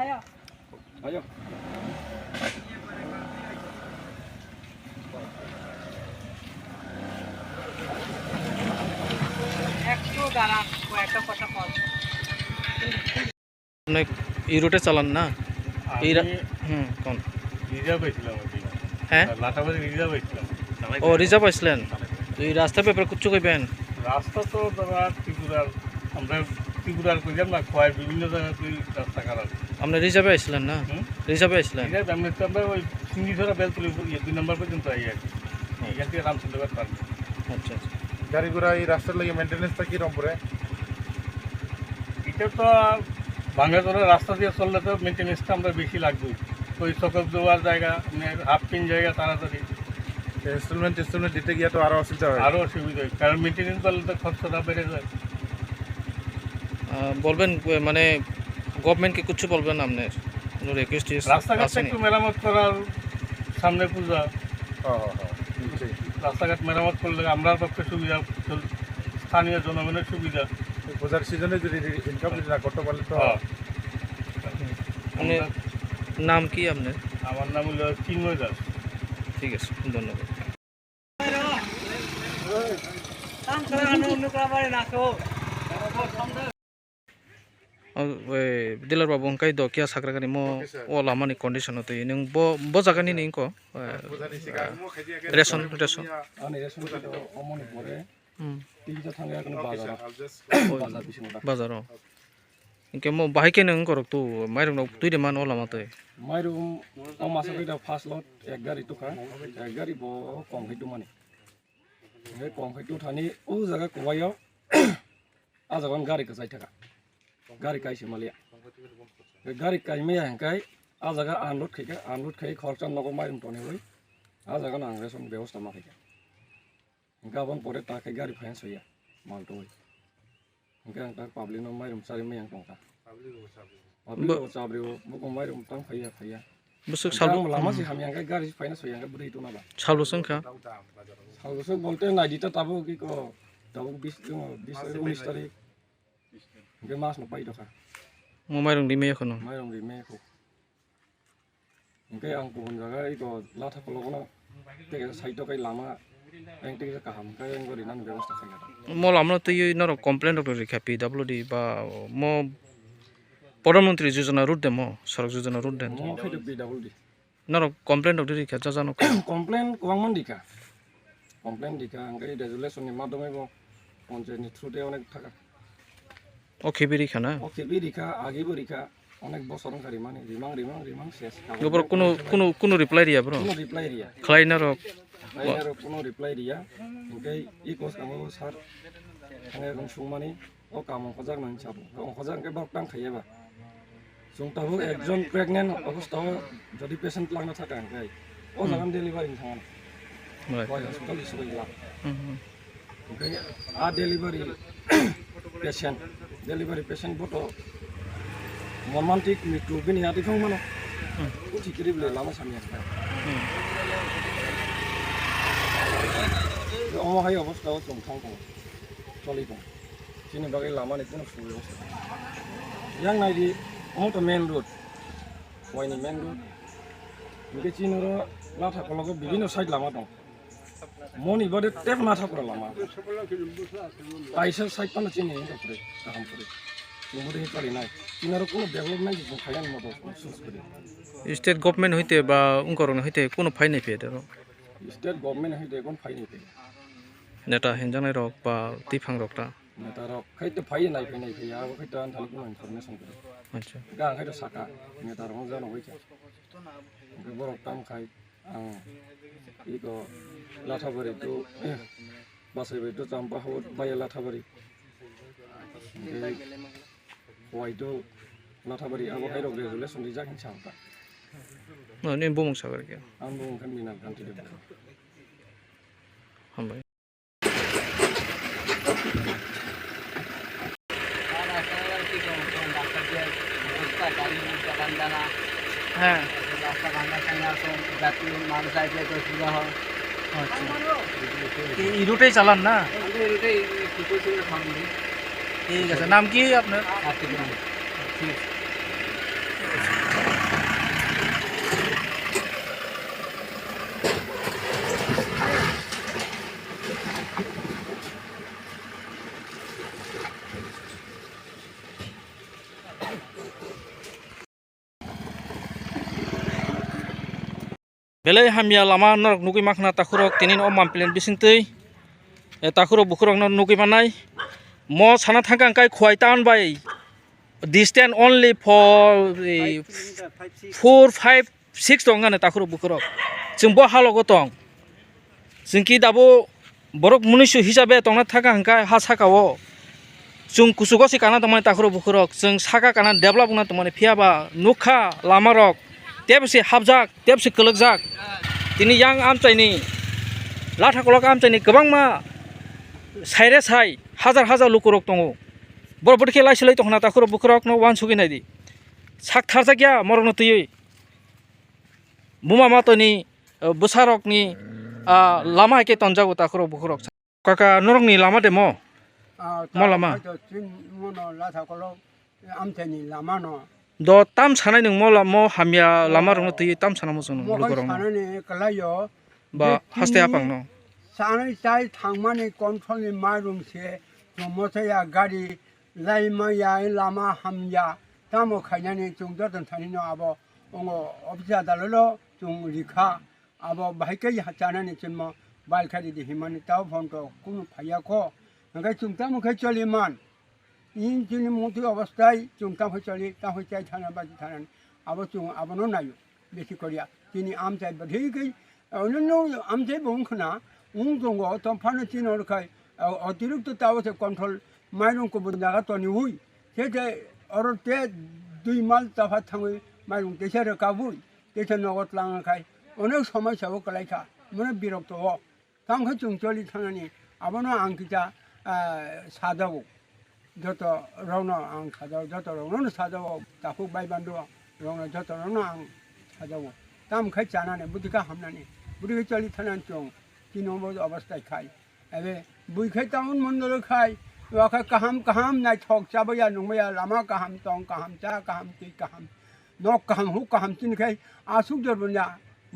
Ayo. একটু দাঁড়ান কয়েকটা কথা বল অনেক এই রুটে চালান না এই কোন রিজার্ভ হয়েছিলাম হ্যাঁ লাটাবাড়ি রিজার্ভ হয়েছিলাম ও রিজার্ভ আসলেন তো এই রাস্তা পেপার কুচ্ছু কইবেন রাস্তা তো দাদা ত্রিপুরার আমরা ত্রিপুরার কইলাম না খোয়ার বিভিন্ন জায়গায় রাস্তা খারাপ আপনি রিজার্ভে আসলেন না রিজার্ভে আসলেন রিজার্ভ আমরা ওই সিঙ্গিধরা বেলতলি 2 নম্বর পর্যন্ত আই আর এখান থেকে রামচন্দ্রবাদ পারবো আচ্ছা আচ্ছা গাড়ি ঘোড়া এই রাস্তার লাগে মেনটেন্যান্সটা কীরকম পড়ে এটা তো ভাঙ্গাচোরা রাস্তা দিয়ে চললে তো মেনটেন্যান্সটা আমরা বেশি লাগবে ওই সকল দেওয়ার জায়গা হাফ পিন জায়গা তাড়াতাড়ি ইনস্টলমেন্ট দিতে গিয়ে তো আরও অসুবিধা হয় আরও অসুবিধা হয় কারণ মেনটেন্যান্স করলে তো খরচটা বেড়ে যায় বলবেন মানে গভর্নমেন্টকে কিছু বলবেন আপনার রিকোয়েস্ট রাস্তাঘাটটা একটু মেরামত করার সামনে পূজা ঠিক রাস্তাঘাট মেরামত করলে আমরার পক্ষে সুবিধা স্থানীয় জনগণের সুবিধা পূজার সিজনে যদি ইনকাম যদি না করতে পারলে তো মানে নাম কি আপনার আমার নাম হলো চিন্ময় দাস ঠিক আছে ধন্যবাদ dilar babu ngkai do kia sakra kani mo o lama ni condition to ning bo jaga ni ning ko ration ani ration to omoni pore tiga thanga kono bazar inke mo bahai ke nang korok tu mairum no tui de man o lama to Mairum o masa kita fast lot ek gari to ka ek gari bo kong hitu mani he kong hitu thani u jaga ko wayo a jaga gari ka sai thaka gari kai Malia. Gari kai Maya and Kai, Azaga unload cake, horse and logo Mairum Tony way, Azaga and Reson Beosta Mafia. Gavon Poreta, Gari Fence, Maltoy. Grand Pablino Mairum Sarimi and Conca. Pablo Sabrio, Mairum Tanfaya. busuk Lama Hamya, Gari Finance, and Brito Nava. salusanka How so Bolton, I did a tabu kiko, double beast, mystery. Cái mas nó bay được à? mo mairum di me kono Mai ông đi mẹ cô. Cái ông cũng rồi cái có lá tháp lô nó, cái site đó cái lama, anh cái cả hầm cái anh có đi năn vềवस्था khai ra. mo lamno to yi noro complaint doctor ri khapi wd ba mo প্রধানমন্ত্রী যোজনা root দেমো সড়ক যোজনা root দেন Nó phải được PWD. নর complaint doctor ri khaja jano Complain kuang mandika. Complain dika cái resolution ni madome bo. Ponche ni through de onek thaka. ও খেবিরি খানা Okay, birika, agibo rika, onek bosorong kari mani, rimang ses. গোবর কোনো reply দিয়া bro Kuno reply dia. খাইনা rock Lainnya kuno reply dia. Mungkin ikut kamu sar. Hanya kamu sumani, oh kamu khajak nang sabu. Kamu khajak ke bak tang khaya ba. Sung tahu ekjon pregnant, aku tahu jadi patient lang na thaka kai. Oh jangan delivery sangan. Kau hospital isu ilang. Mungkin delivery patient boto. Romantic mitu bini hati kau mana? Uci kiri beli Lama Hamya. Omong hai obos tahu tentang kau, coli kau. Sini bagai Lama ni pun full obos. Yang naik di to main road, wah ini main road. Mungkin Cina ro latah kalau kau begini side Lama dong. Moni bade tep latah kalau Lama. Paisa side mana Cina ini tak boleh, tak boleh. Kemudian kali naik. Cina ro kuno development itu kaya nama bos susah. State government হইতে বা উনকরণ হইতে কোনো phi নাই পেয়ে দেব State government hai dekon fai ni pe. নেতা হেনজানাই rock বা তিফাং রকটা Neta ro khai to fai nai pe ya bo khai tan thali ko information ko. আচ্ছা Ga khai to saka neta ro jano hoi cha. Ke borok tam khai ang iko lathabari to basai be to champa ho baya lathabari. Hoi to lathabari abo khai ro resolution di jakin changta. নে বমং সাগর কে Ambo kan minang kan tidak. হামবাই কান্দানা হ্যাঁ রাস্তা ভাঙা চাঙা সব জাতি মানুষ আসলে তো অসুবিধা হয় আচ্ছা এই রুটেই চালান না আমাদের এটাই কুকুর ছিল খাওয়ান ঠিক আছে নাম কি আপনার ঠিক আছে Belai hamya lama norok nukui makna takurok tinin om mampilin bisintui takurok bukurok no nukui manai mo sana thangkang kai khwai town by distance only for 4, 5, 6 tong ngane takurok bukurok जों bo halogo tong जों ki dabo borok munisu hisabe tongna thangkang kai ha sakao जों kusugo si kana tongmani takurok bukurok जों saka kana develop na tongmani phiaba nukha lama rok tebsi habjak tebsi kologjak tini yang amchaini latha kolok amchaini gobangma saire sai hajar hajar lukurok tongo borobor ke laisilai tongna takurok bukurok no wan sugi naidi sak tharja gya morok no tui buma matoni busarok ni lama ke tonjago takurok bukurok kaka norok ni lama demo mo lama do tam sanai nung mo hamya lama rong tui tam sana mo sunu lukurok ba haste apang no sanai tai thangmani control Mairum se mosaya gari laimaya lama hamya tamo khainani chung dotan thani no abo ongo obja dalolo chung rikha abo bahike hachanani chimmo bal khadi di himani taw phonto kunu phaya kho ngai chung tamo khai choli man in chini mutu অবস্থায় chung tamo choli ta hoi chai thana ba thanan abo chung abono nayo beshi koria tini am chai badhei gai onno am chai bongkhna ungdongo tom phana chinor khai অতিরিক্ত তাওতে control মাইরুম কো বন্দাগা তনি হুই সেতে অরতে 2 mile তাফা থাঙ্গই মাইরুম দেশে কাবুই দেশে নগদ লাঙা খাই অনেক সমস্যাও কলাইখা মনে বিরক্ত হ তামখা চুংচলি থানানি আবনো আংকিতা সাজাবো যত রওনা আং সাজাও যত রওনা সাজাবো তাকু বাইবান্ডো রওনা যত রওনা আং সাজাবো তামখাই জানানে বুদিকা হামনানি বুদিকা চলি থানান চং 3 নম্বর অবস্থায় খাই এবে বুইখাই টাউন মন্ডল খাই ওখাই কাহাম নাই ঠক চাবয়া নংবয়া লামা কাহাম টং কাহাম চা কাহাম তি কাহাম নক কাহাম হু কাহাম তিন খাই আসুক জরবনা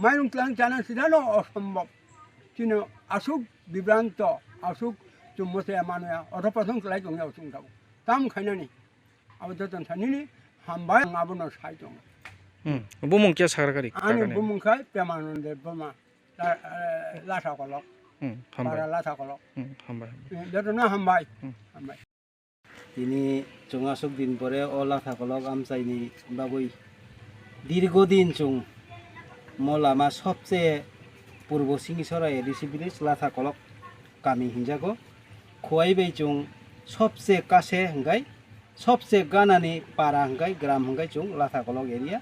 মাইরুম ক্লাং জানা সিধানো অসম্ভব চিনো আসুক বিভ্রান্ত আসুক চুম্মতে মানুয়া অধপথং ক্লাই দং যাও সুং দাও তাম খাইনানি আবো যতন থানিনি হামবাই আবনো সাই দং bumung kya sarkari আনি বুমুং খাই পেমানন্দে বমা লাঠা কলক para latha kolok hambai joto na hambai তিনি চুঙাসুক দিন পরে ও লাথা কলক আমচাইনি বাবুই দীর্ঘদিন চুং মলামা সবচেয়ে পূর্ব সিংসরা এডিসি ব্রিজ লাথা কলক কামি হিনজাগো খোয়াইবাই চুং সবচেয়ে কাছে হঙ্গাই সবচেয়ে গানানি পাড়া হঙ্গাই গ্রাম হঙ্গাই চুং লাথা কলক এরিয়া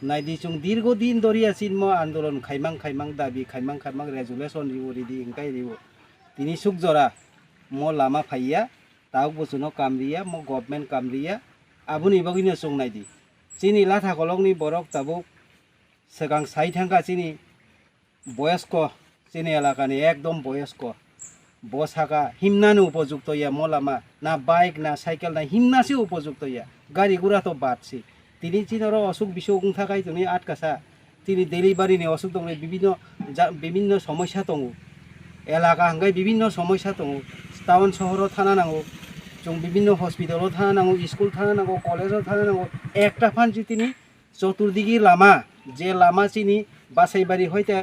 নাইদি চুং দীর্ঘদিন ধরিয়া চিন্ম আন্দোলন খাইমাং দাবি খাইমাং রেজুলেশন রিও রিদি হঙ্গাই রিও তিনি সুকজরা মো লামা ফাইয়া তাও বসুনো কামরিয়া মো গভর্নমেন্ট কামরিয়া আবুনি বগিনো চুং নাইদি চিনি লাথা কলকনি বরক তাবুক সেগাং সাই থাঙ্কা চিনি বয়স্ক চিনি এলাকানি একদম বয়স্ক বসাকা হিমনানো উপযুক্ত ইয়া মলামা না বাইক না সাইকেল না হিমনাসি উপযুক্ত ইয়া গাড়ি গুড়া তো বাড়ছি তিনি চিনর অসুখ বিসুখ থাকাই তুমি আটকাছা তিনি ডেলিভারিনি অসুখ দং বিভিন্ন সমস্যা দङ এলাকা হাঙ্গাই বিভিন্ন সমস্যা দङ টাউন শহরাव থানা নাঙ্গো जों বিভিন্ন হসপিটালাव থানা নাঙ্গো স্কুল থানা নাঙ্গো কলেজাव থানা নাঙ্গো একটা ফানছি তিনি চতুর্দিকে লামা যে লামা চিনি বাসাইবাড়ি হইতে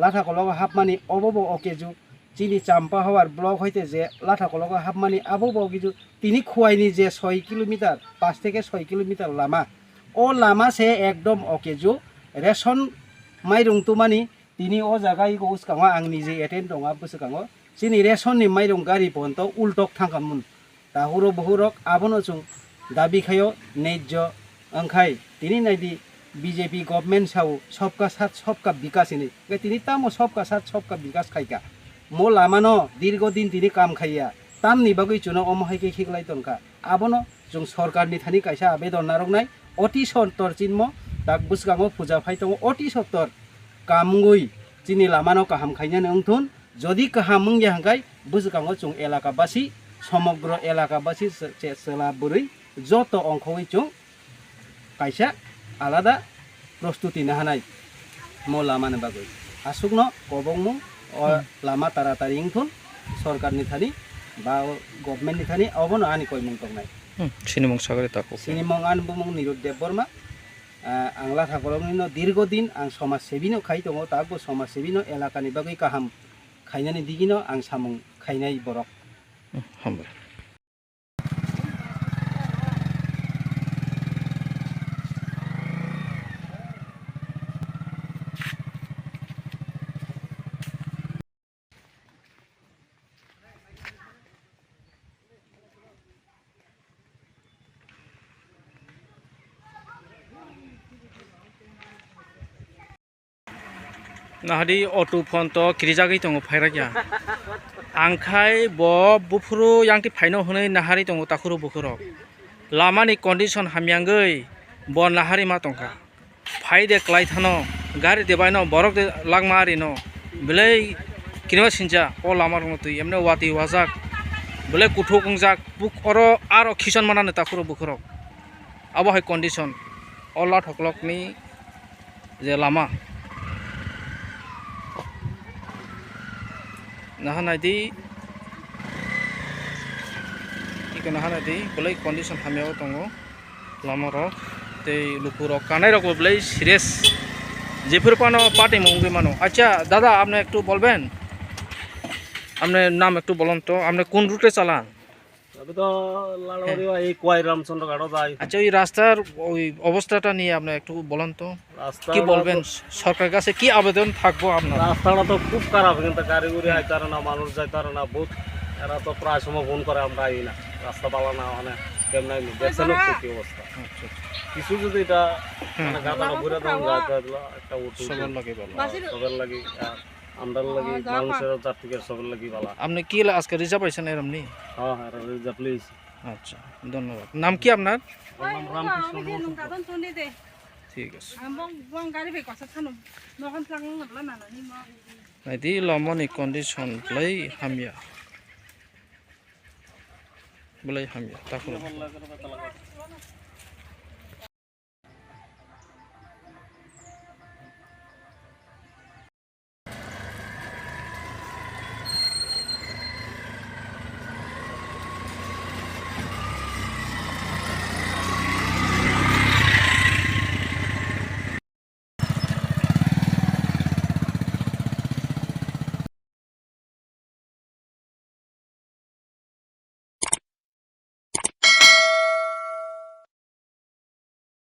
লাঠা কলক হাবমানি অবব অকেজু চিনি চাম্পা হওয়ার ব্লক হইতে যে লাঠা কলক হাবমানি আবব অকেজু তিনি খুয়াইনি যে 6 কিলোমিটার 5 থেকে 6 কিলোমিটার লামা ও লামা সে একদম অকেজু রেশন মাইরুং তুমানি তিনি ও জায়গায় গৌসকাঙা आं নিজে এটেন্ড দङा বসকাङो চিনি রেশননি মাইরুং গাড়ি পন্ত উল্টক থাঙ্কামুন তাহুরো বহুরক আবনো চুং দাবি খাयो ন্যায্য अंखाय তিনি নাইদি বিজেপি গভর্নমেন্ট সাউ सबका साथ सबका विकास इनि তিনি তামো सबका साथ सबका विकास খাইকা মো লামানো দীর্ঘদিন তিনি কাম খাইয়া তামনি বাগৈ চুনো অমহাইকে খিগলাই তনকা আবনো जों सरकारनि थानि कायसा आबेदन नारंनाय অতি সত্তর চিনম তাক বুসগাঙো পূজা ফাইতং অতি সত্তর কামগুই চিনি লামানো কাহাম খাইনানি উংথুন যদি কাহাম মুংয়া হাঙ্কাই বুসগাঙো চুং এলাকাবাসী সমগ্র এলাকাবাসী চেলা বুড়ি যত অংশই চুং কাইসা আলাদা প্রস্তুতি নাহানাই মো লামানে বাগৈ আসুকনো কবংমু লামা তাড়াতাড়ি ইংথুন সরকারনি থানি বা গভর্নমেন্টনি থানি অবনো আনি কইমুং তংনাই সিনিমং সাগরে তাকো সিনিমং আন বুমং নিরুদ্দেব বর্মা आं लाथा कलमनिनो दीर्घदिन आं समाज सेबिनो खाइ दङ ताबो समाज सेबिनो एलाकानि बागै गाहाम खायनानै दिगिनो आं सामुं खायनाय बरक हामबाय नाहादी अटो फन तो किरिजागै दङ फायरागिया आंखाय ब बुफुरु यांति फाइनो हनै नाहारि दङ ताखुरु बुखुरो लामानि कन्डिशन हामियांगै ब नाहारि मा तंका फाइदे क्लाइथानो गारि देबायनो बरक दे लागमारिनो बेलै किनबा सिनजा ओ लामा रंग तुइ एमने वाति वाजाक बेलै कुठो गंजाक बुक अरो आरो खिसन मानानो ताखुरु बुखुरो आबो हाय कन्डिशन अला ठकलकनि जे लामा नाहानायदि इको नाहानायदि बोलै कन्डिशन हामियाव दङ लामा रक ते लुकुर कानाय रक बोलै सिरियस जेफोर पानो पाटे मंगे मानो अच्छा दादा आपने একটু বলবেন आपने नाम একটু বলুন তো আপনি কোন রুটে চালান আমি তো লালবাড়িয়া এই কোয়াই রামচন্দ্র ঘাটও যাই আচ্ছা ওই রাস্তার ওই অবস্থাটা নিয়ে আপনি একটু বলুন তো কি বলবেন সরকারের কাছে কি আবেদন থাকবো আপনার রাস্তাটা তো খুব খারাপ কিন্তু গাড়ি গুড়ি আইতে পারে না মানুষ যাইতে পারে না বহুত এরা তো প্রায় সময় ফোন করে আমরা আই না রাস্তা পালা না মানে কেমন দেখছেন কি অবস্থা আচ্ছা কিছু যদি এটা মানে গাড়াটা ঘুরে দেন যাইতে একটা উঠু সবার লাগে ভালো সবার লাগি আমরার লাগি মানুষের যাত্রীদের সবার লাগি ভালো আপনি কি আজকে রিজার্ভ আইছেন এরমনি হ্যাঁ হ্যাঁ রিজার্ভ প্লিজ আচ্ছা ধন্যবাদ নাম কি আপনার ঠিক আছে নাইদি লমনি কন্ডিশন প্লাই হামিয়া বলাই হামিয়া তাকো